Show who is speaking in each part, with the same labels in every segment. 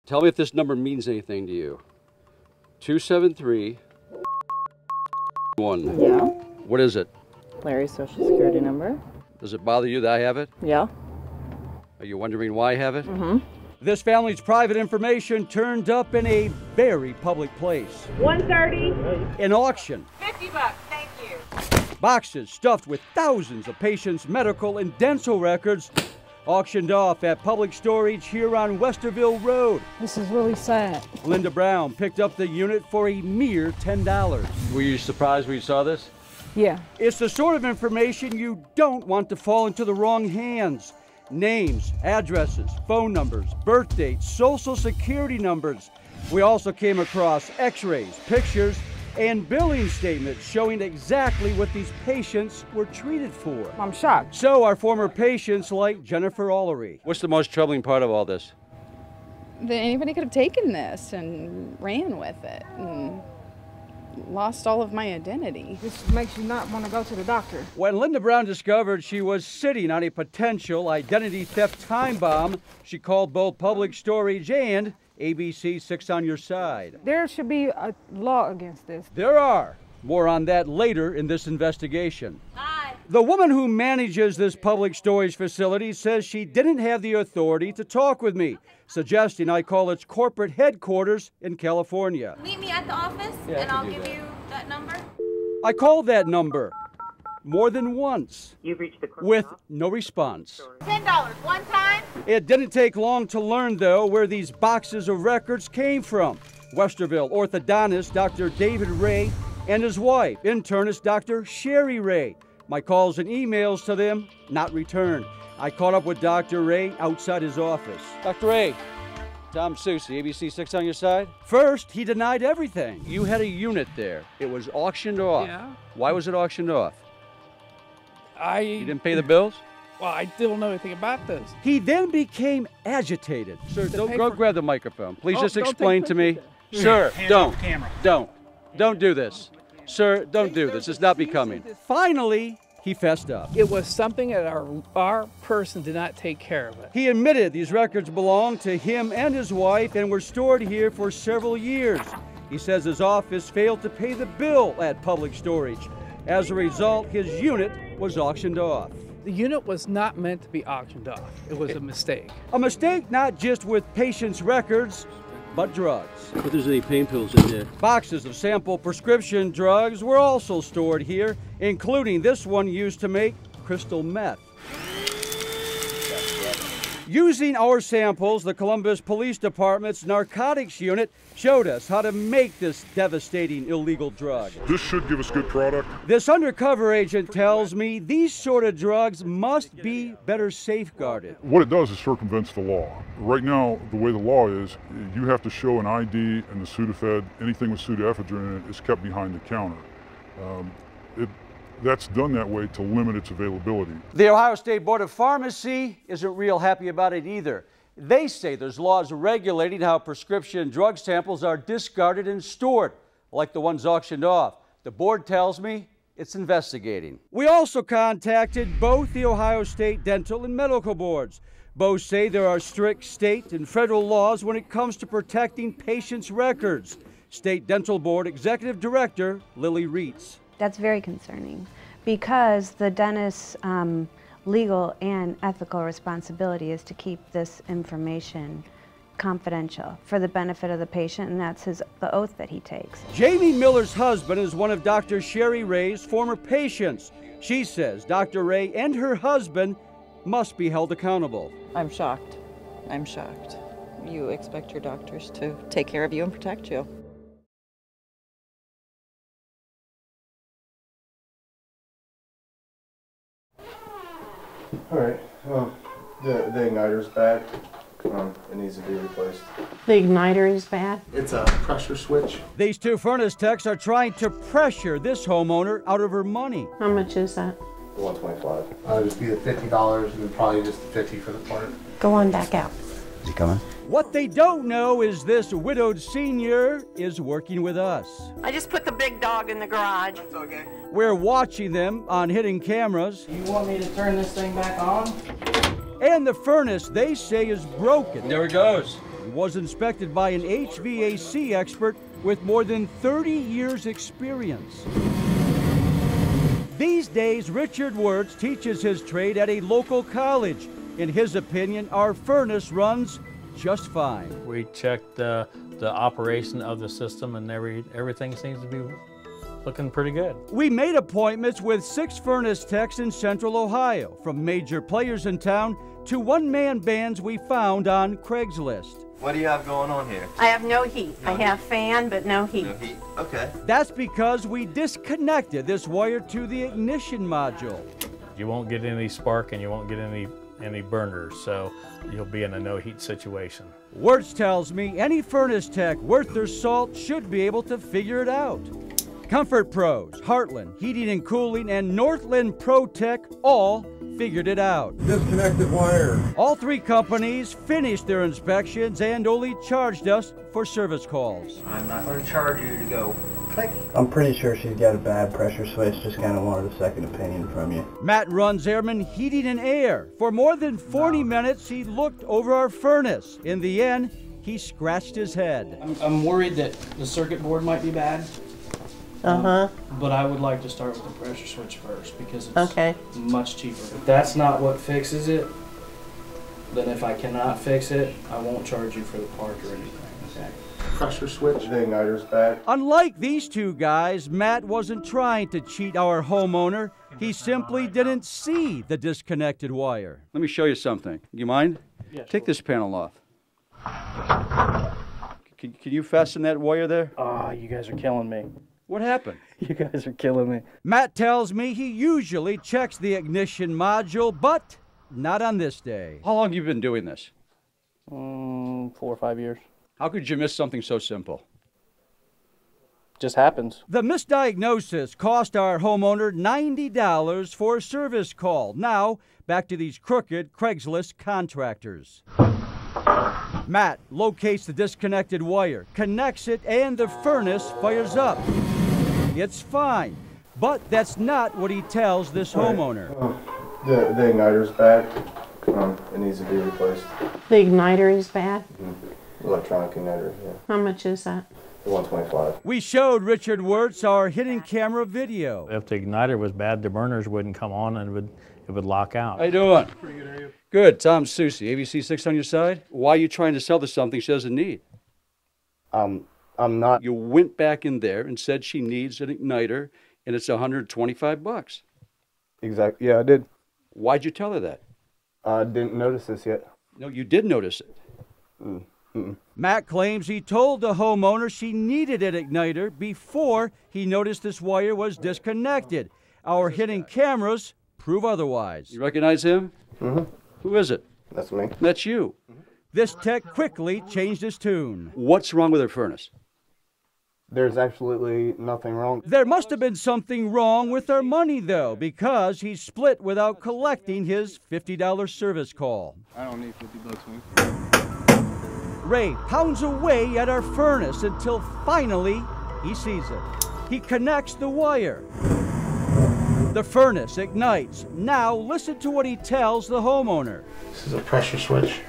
Speaker 1: Tell me if this number means anything to you. 273-1.
Speaker 2: Yeah.
Speaker 1: What is it?
Speaker 2: Larry's social security number.
Speaker 1: Does it bother you that I have it?
Speaker 2: Yeah.
Speaker 1: Are you wondering why I have it?
Speaker 2: Mm-hmm.
Speaker 1: This family's private information turned up in a very public place.
Speaker 3: 130.
Speaker 1: An auction.
Speaker 3: $50, thank you.
Speaker 1: Boxes stuffed with thousands of patients' medical and dental records auctioned off at Public Storage here on Westerville Road.
Speaker 4: This is really sad.
Speaker 1: Linda Brown picked up the unit for a mere $10. Were you surprised when you saw this?
Speaker 4: Yeah.
Speaker 1: It's the sort of information you don't want to fall into the wrong hands. Names, addresses, phone numbers, birth dates, social security numbers. We also came across x-rays, pictures, and billing statements showing exactly what these patients were treated for.
Speaker 4: I'm shocked.
Speaker 1: So are former patients like Jennifer Allery. What's the most troubling part of all this?
Speaker 5: That anybody could have taken this and ran with it and lost all of my identity.
Speaker 4: This makes you not want to go to the doctor.
Speaker 1: When Linda Brown discovered she was sitting on a potential identity theft time bomb, she called both Public Storage and ABC 6 on Your Side.
Speaker 4: There should be a law against this.
Speaker 1: There are. More on that later in this investigation.
Speaker 3: Hi.
Speaker 1: The woman who manages this public storage facility says she didn't have the authority to talk with me, suggesting I call its corporate headquarters in California.
Speaker 3: Meet me at the office, and I'll give you that number.
Speaker 1: I called that number more than once
Speaker 6: You've reached the
Speaker 1: with no response.
Speaker 3: $10, one time.
Speaker 1: It didn't take long to learn, though, where these boxes of records came from. Westerville orthodontist Dr. David Ray and his wife, internist Dr. Sherry Ray. My calls and emails to them, not returned. I caught up with Dr. Ray outside his office. Dr. Ray, Tom Susie, ABC 6 on Your Side. First, he denied everything. You had a unit there. It was auctioned off.
Speaker 7: Yeah.
Speaker 1: Why was it auctioned off?
Speaker 7: You
Speaker 1: You didn't pay the bills?
Speaker 7: Well, I don't know anything about this.
Speaker 1: He then became agitated. Sir, don't go grab the microphone. Please just
Speaker 7: don't take
Speaker 1: explain to me. Sir, don't do this. Sir, don't do this. It's not becoming. Finally, he fessed up.
Speaker 7: It was something that our person did not take care of it.
Speaker 1: He admitted these records belonged to him and his wife and were stored here for several years. He says his office failed to pay the bill at Public Storage. As a result, his unit was auctioned off.
Speaker 7: The unit was not meant to be auctioned off. It was a mistake.
Speaker 1: A mistake not just with patients' records, but drugs.
Speaker 8: But there's any pain pills in there.
Speaker 1: Boxes of sample prescription drugs were also stored here, including this one used to make crystal meth. Using our samples, the Columbus Police Department's narcotics unit showed us how to make this devastating illegal drug.
Speaker 9: This should give us good product.
Speaker 1: This undercover agent tells me these sort of drugs must be better safeguarded.
Speaker 9: What it does is circumvents the law. Right now, the way the law is, you have to show an ID and the Sudafed, anything with pseudoephedrine in it is kept behind the counter. That's done that way to limit its availability.
Speaker 1: The Ohio State Board of Pharmacy isn't real happy about it either. They say there's laws regulating how prescription drug samples are discarded and stored, like the ones auctioned off. The board tells me it's investigating. We also contacted both the Ohio State Dental and Medical Boards. Both say there are strict state and federal laws when it comes to protecting patients' records. State Dental Board Executive Director Lily Reitz.
Speaker 10: That's very concerning because the dentist's legal and ethical responsibility is to keep this information confidential for the benefit of the patient, and that's the oath that he takes.
Speaker 1: Jamie Miller's husband is one of Dr. Sherry Ray's former patients. She says Dr. Ray and her husband must be held accountable.
Speaker 2: I'm shocked. I'm shocked. You expect your doctors to take care of you and protect you.
Speaker 11: All right. The igniter's bad. It needs to be replaced.
Speaker 4: The igniter is bad.
Speaker 11: It's a pressure switch.
Speaker 1: These two furnace techs are trying to pressure this homeowner out of her money.
Speaker 4: How much is that?
Speaker 11: The 125. Just be the $50 and then probably just the 50 for the part.
Speaker 4: Go on back out.
Speaker 8: Is he coming?
Speaker 1: What they don't know is this widowed senior is working with us.
Speaker 3: I just put the big dog in the garage.
Speaker 11: That's okay.
Speaker 1: We're watching them on hidden cameras.
Speaker 7: You want me to turn this thing back on?
Speaker 1: And the furnace they say is broken.
Speaker 8: There it goes.
Speaker 1: and was inspected by an HVAC expert with more than 30 years' experience. These days, Richard Wirtz teaches his trade at a local college. In his opinion, our furnace runs just fine.
Speaker 6: We checked the operation of the system, and everything seems to be looking pretty good.
Speaker 1: We made appointments with 6 furnace techs in Central Ohio, from major players in town to one-man bands we found on Craigslist.
Speaker 12: What do you have going on here?
Speaker 3: I have no heat. I have fan, but no heat.
Speaker 12: No heat. Okay.
Speaker 1: That's because we disconnected this wire to the ignition module.
Speaker 6: You won't get any spark and you won't get any burners, so you'll be in a no heat situation.
Speaker 1: Wirtz tells me any furnace tech worth their salt should be able to figure it out. Comfort Pros, Heartland Heating and Cooling, and Northland Pro Tech all figured it out.
Speaker 13: Disconnected wire.
Speaker 1: All 3 companies finished their inspections and only charged us for service calls.
Speaker 12: I'm not going to charge you to go click.
Speaker 13: I'm pretty sure she's got a bad pressure switch, just kind of wanted a second opinion from you.
Speaker 1: Matt runs Airman Heating and Air. For more than 40 minutes, he looked over our furnace. In the end, he scratched his head.
Speaker 14: I'm worried that the circuit board might be bad. But I would like to start with the pressure switch first because it's much cheaper. If that's not what fixes it, then if I cannot fix it, I won't charge you for the part or anything, okay?
Speaker 11: Pressure switch, the igniter's bad.
Speaker 1: Unlike these 2 guys, Matt wasn't trying to cheat our homeowner. He simply didn't see the disconnected wire. Let me show you something. You mind?
Speaker 14: Yeah,
Speaker 1: Take this panel off. Can you fasten that wire there?
Speaker 14: Oh, you guys are killing me.
Speaker 1: What happened?
Speaker 14: You guys are killing me.
Speaker 1: Matt tells me he usually checks the ignition module, but not on this day. How long have you been doing this?
Speaker 14: 4 or 5 years.
Speaker 1: How could you miss something so simple?
Speaker 14: Just happens.
Speaker 1: The misdiagnosis cost our homeowner $90 for a service call. Now, back to these crooked Craigslist contractors. Matt locates the disconnected wire, connects it, and the furnace fires up. It's fine, but that's not what he tells this homeowner.
Speaker 11: The igniter's bad. It needs to be replaced.
Speaker 4: The igniter is bad?
Speaker 11: Electronic igniter, yeah.
Speaker 4: How much is that?
Speaker 11: $125.
Speaker 1: We showed Richard Wirtz our hidden camera video.
Speaker 6: If the igniter was bad, the burners wouldn't come on and it would lock out.
Speaker 1: How you doing? Pretty good, how are you? Good. Tom Susie, ABC 6 on your side? Why are you trying to sell her something she doesn't need?
Speaker 11: I'm not.
Speaker 1: You went back in there and said she needs an igniter, and it's $125.
Speaker 11: Exactly. Yeah, I did.
Speaker 1: Why'd you tell her that?
Speaker 11: I didn't notice this yet.
Speaker 1: No, you did notice it. Matt claims he told the homeowner she needed an igniter before he noticed this wire was disconnected. Our hidden cameras prove otherwise. You recognize him? Who is it?
Speaker 11: That's me.
Speaker 1: That's you. This tech quickly changed his tune. What's wrong with her furnace?
Speaker 11: There's absolutely nothing wrong.
Speaker 1: There must have been something wrong with our money, though, because he split without collecting his $50 service call.
Speaker 11: I don't need $50, man.
Speaker 1: Ray pounds away at our furnace until finally he sees it. He connects the wire. The furnace ignites. Now listen to what he tells the homeowner.
Speaker 13: This is a pressure switch.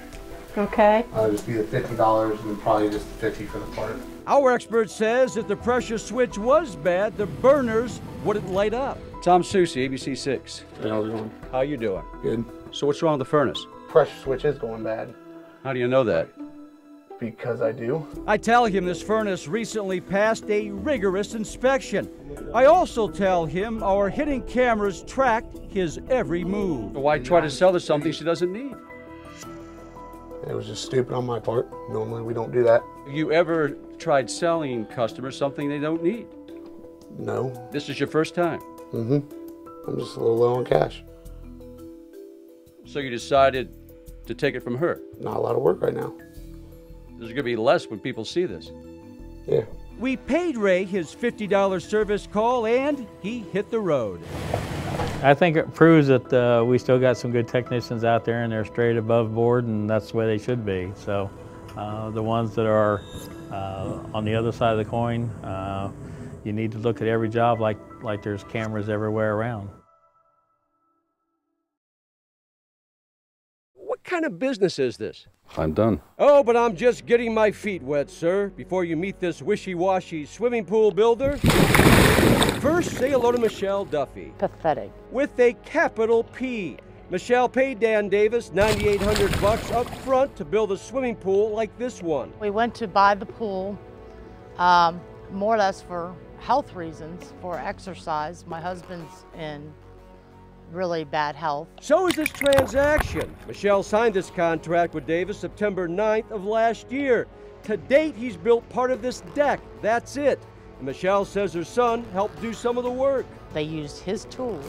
Speaker 4: Okay.
Speaker 13: Just be the $50 and probably just the $50 for the part.
Speaker 1: Our expert says if the pressure switch was bad, the burners wouldn't light up. Tom Susie, ABC 6.
Speaker 13: Hey, how's it going?
Speaker 1: How you doing?
Speaker 13: Good.
Speaker 1: So what's wrong with the furnace?
Speaker 13: Pressure switch is going bad.
Speaker 1: How do you know that?
Speaker 13: Because I do.
Speaker 1: I tell him this furnace recently passed a rigorous inspection. I also tell him our hidden cameras tracked his every move. Why try to sell her something she doesn't need?
Speaker 13: It was just stupid on my part. Normally we don't do that.
Speaker 1: You ever tried selling customers something they don't need?
Speaker 13: No.
Speaker 1: This is your first time?
Speaker 13: I'm just a little low on cash.
Speaker 1: So you decided to take it from her?
Speaker 13: Not a lot of work right now.
Speaker 1: There's gonna be less when people see this.
Speaker 13: Yeah.
Speaker 1: We paid Ray his $50 service call and he hit the road.
Speaker 6: I think it proves that we still got some good technicians out there and they're straight above board, and that's the way they should be. So the ones that are on the other side of the coin, you need to look at every job like there's cameras everywhere around.
Speaker 1: What kind of business is this?
Speaker 8: I'm done.
Speaker 1: Oh, but I'm just getting my feet wet, sir. Before you meet this wishy-washy swimming pool builder, first say hello to Michelle Duffy.
Speaker 4: Pathetic.
Speaker 1: With a capital P. Michelle paid Dan Davis $9,800 up front to build a swimming pool like this one.
Speaker 15: We went to buy the pool, more or less for health reasons, for exercise. My husband's in really bad health.
Speaker 1: So is this transaction. Michelle signed this contract with Davis September 9th of last year. To date, he's built part of this deck. That's it. And Michelle says her son helped do some of the work.
Speaker 15: They used his tools.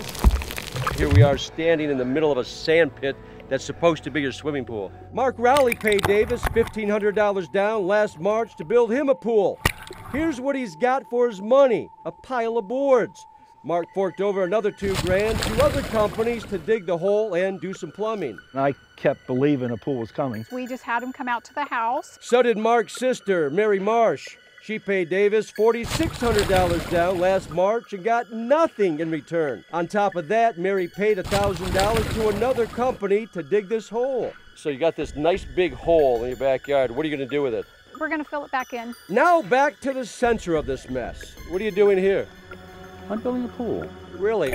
Speaker 1: Here we are standing in the middle of a sand pit that's supposed to be your swimming pool. Mark Rowley paid Davis $1,500 down last March to build him a pool. Here's what he's got for his money, a pile of boards. Mark forked over another $2,000 to other companies to dig the hole and do some plumbing.
Speaker 16: I kept believing a pool was coming.
Speaker 5: We just had him come out to the house.
Speaker 1: So did Mark's sister, Mary Marsh. She paid Davis $4,600 down last March and got nothing in return. On top of that, Mary paid $1,000 to another company to dig this hole. So you got this nice big hole in your backyard. What are you going to do with it?
Speaker 5: We're going to fill it back in.
Speaker 1: Now back to the center of this mess. What are you doing here?
Speaker 8: I'm building a pool.
Speaker 1: Really?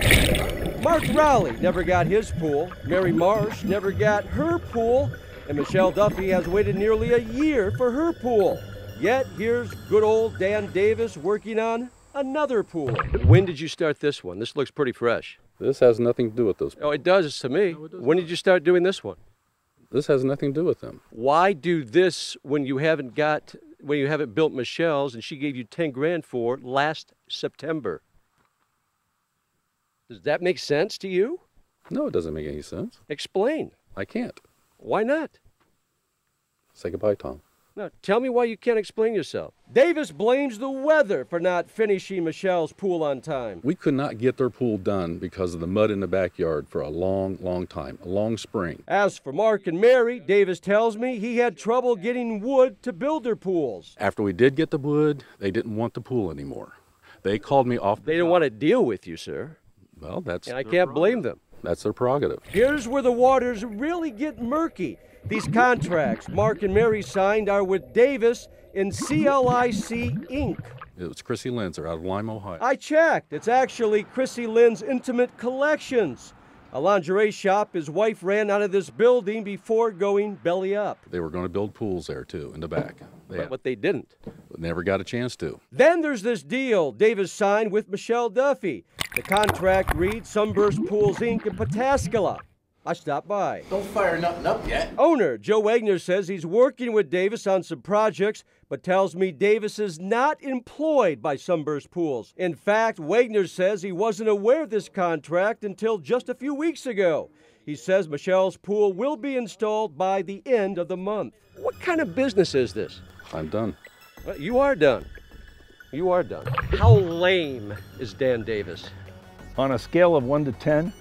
Speaker 1: Mark Rowley never got his pool. Mary Marsh never got her pool. And Michelle Duffy has waited nearly a year for her pool. Yet here's good old Dan Davis working on another pool. When did you start this one? This looks pretty fresh.
Speaker 8: This has nothing to do with those.
Speaker 1: Oh, it does to me. No, when did you start doing this one?
Speaker 8: This has nothing to do with them.
Speaker 1: Why do this when you haven't built Michelle's and she gave you $10,000 for last September? Does that make sense to you?
Speaker 8: No, it doesn't make any sense.
Speaker 1: Explain.
Speaker 8: I can't.
Speaker 1: Why not?
Speaker 8: Say goodbye, Tom.
Speaker 1: No, tell me why you can't explain yourself. Davis blames the weather for not finishing Michelle's pool on time.
Speaker 8: We could not get their pool done because of the mud in the backyard for a long, long time, a long spring.
Speaker 1: As for Mark and Mary, Davis tells me he had trouble getting wood to build their pools.
Speaker 8: After we did get the wood, they didn't want the pool anymore. They called me off.
Speaker 1: They didn't want to deal with you, sir.
Speaker 8: Well, that's...
Speaker 1: And I can't blame them.
Speaker 8: That's their prerogative.
Speaker 1: Here's where the waters really get murky. These contracts Mark and Mary signed are with Davis and CLIC Inc.
Speaker 8: It was Chrissy Lynn's. They're out of Lime, Ohio.
Speaker 1: I checked. It's actually Chrissy Lynn's Intimate Collections, a lingerie shop his wife ran out of this building before going belly up.
Speaker 8: They were going to build pools there, too, in the back.
Speaker 1: But they didn't.
Speaker 8: Never got a chance to.
Speaker 1: Then there's this deal Davis signed with Michelle Duffy. The contract reads Sunburst Pools, Inc. in Pataskala. I stopped by.
Speaker 12: Don't fire nothing up yet.
Speaker 1: Owner Joe Wagner says he's working with Davis on some projects, but tells me Davis is not employed by Sunburst Pools. In fact, Wagner says he wasn't aware of this contract until just a few weeks ago. He says Michelle's pool will be installed by the end of the month. What kind of business is this?
Speaker 8: I'm done.
Speaker 1: Well, you are done. You are done. How lame is Dan Davis?
Speaker 16: On a scale of 1 to 10,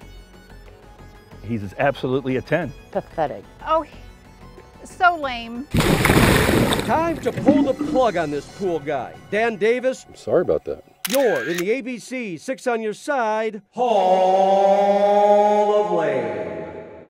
Speaker 16: he's absolutely a 10.
Speaker 15: Pathetic.
Speaker 5: Oh, so lame.
Speaker 1: Time to pull the plug on this pool guy. Dan Davis.
Speaker 8: I'm sorry about that.
Speaker 1: You're in the ABC 6 on your side Hall of Lame.